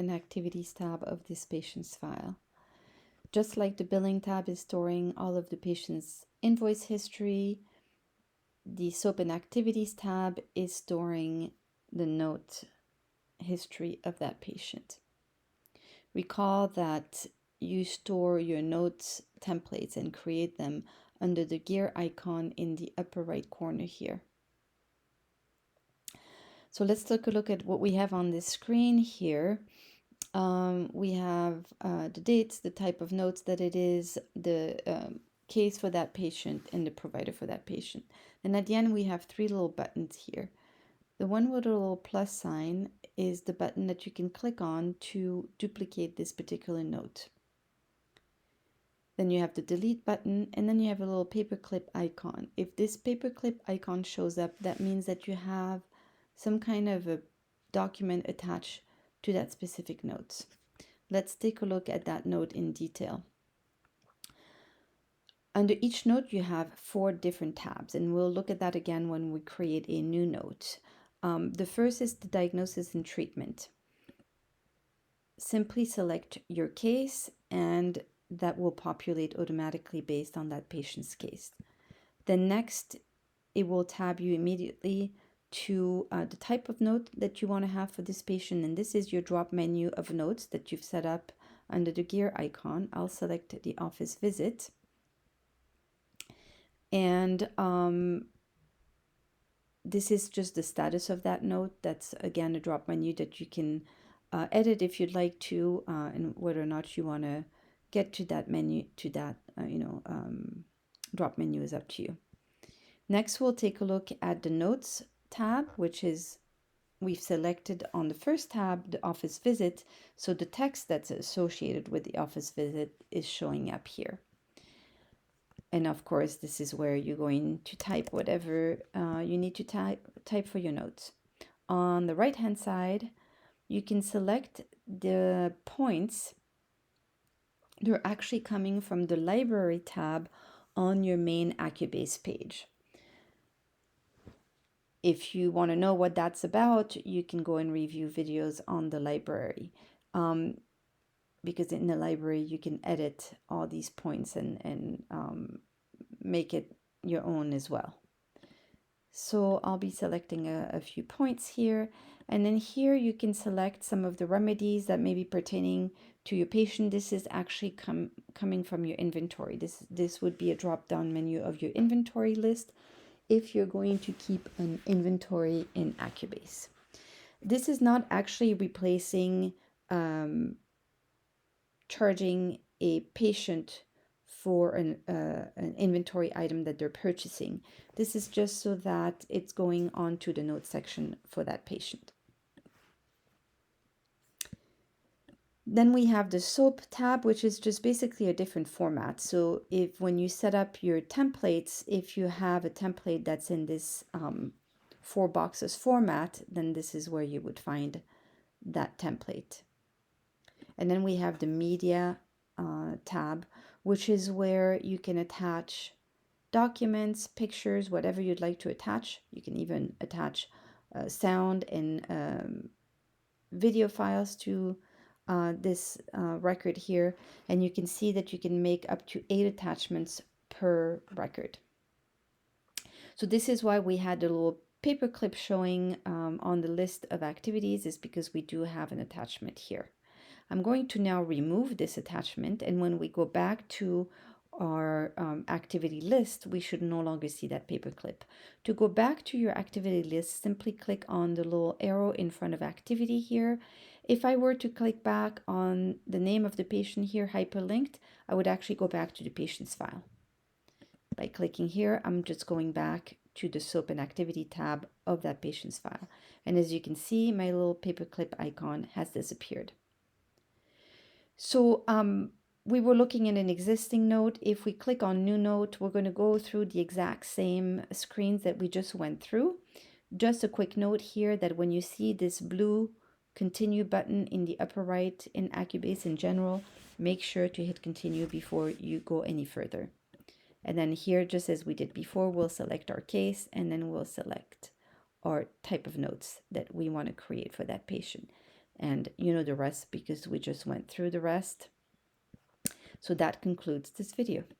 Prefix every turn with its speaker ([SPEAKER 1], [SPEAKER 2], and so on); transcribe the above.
[SPEAKER 1] and activities tab of this patient's file. Just like the billing tab is storing all of the patient's invoice history, the SOAP and activities tab is storing the note history of that patient. Recall that you store your notes templates and create them under the gear icon in the upper right corner here. So let's take a look at what we have on this screen here. We have the dates, the type of notes that it is, the case for that patient, and the provider for that patient. And at the end, we have three little buttons here. The one with a little plus sign is the button that you can click on to duplicate this particular note. Then you have the delete button, and then you have a little paperclip icon. If this paperclip icon shows up, that means that you have some kind of a document attached to that specific note. Let's take a look at that note in detail. Under each note, you have 4 different tabs, and we'll look at that again when we create a new note. The first is the diagnosis and treatment. Simply select your case, and that will populate automatically based on that patient's case. Then next, it will tab you immediately to the type of note that you want to have for this patient, and this is your drop menu of notes that you've set up under the gear icon. I'll select the office visit, and this is just the status of that note. That's again a drop menu that you can edit if you'd like to, and whether or not you want to get to that menu, to that drop menu is up to you. Next, we'll take a look at the notes tab, which is, we've selected on the first tab the office visit, so the text that's associated with the office visit is showing up here. And of course, this is where you're going to type whatever you need to type for your notes. On the right hand side, you can select the points. They're actually coming from the library tab on your main Accubase page. If you want to know what that's about, you can go and review videos on the library. Because in the library, you can edit all these points and make it your own as well. So I'll be selecting a few points here. And then here you can select some of the remedies that may be pertaining to your patient. This is actually coming from your inventory. This would be a drop-down menu of your inventory list if you're going to keep an inventory in Accubase. This is not actually replacing charging a patient for an inventory item that they're purchasing. This is just so that it's going on to the notes section for that patient. Then we have the SOAP tab, which is just basically a different format. So if when you set up your templates, if you have a template that's in this 4 boxes format, then this is where you would find that template. And then we have the media tab, which is where you can attach documents, pictures, whatever you'd like to attach. You can even attach sound and video files to this record here, and you can see that you can make up to 8 attachments per record. So this is why we had the little paperclip showing on the list of activities, is because we do have an attachment here. I'm going to now remove this attachment, and when we go back to our activity list, we should no longer see that paperclip. To go back to your activity list, simply click on the little arrow in front of activity here. If I were to click back on the name of the patient here, hyperlinked, I would actually go back to the patient's file. By clicking here, I'm just going back to the SOAP and activity tab of that patient's file. And as you can see, my little paperclip icon has disappeared. So we were looking at an existing note. If we click on new note, we're going to go through the exact same screens that we just went through. Just a quick note here that when you see this blue continue button in the upper right in Accubase in general, make sure to hit continue before you go any further. And then here, just as we did before, we'll select our case, and then we'll select our type of notes that we want to create for that patient. And you know the rest because we just went through the rest. So that concludes this video.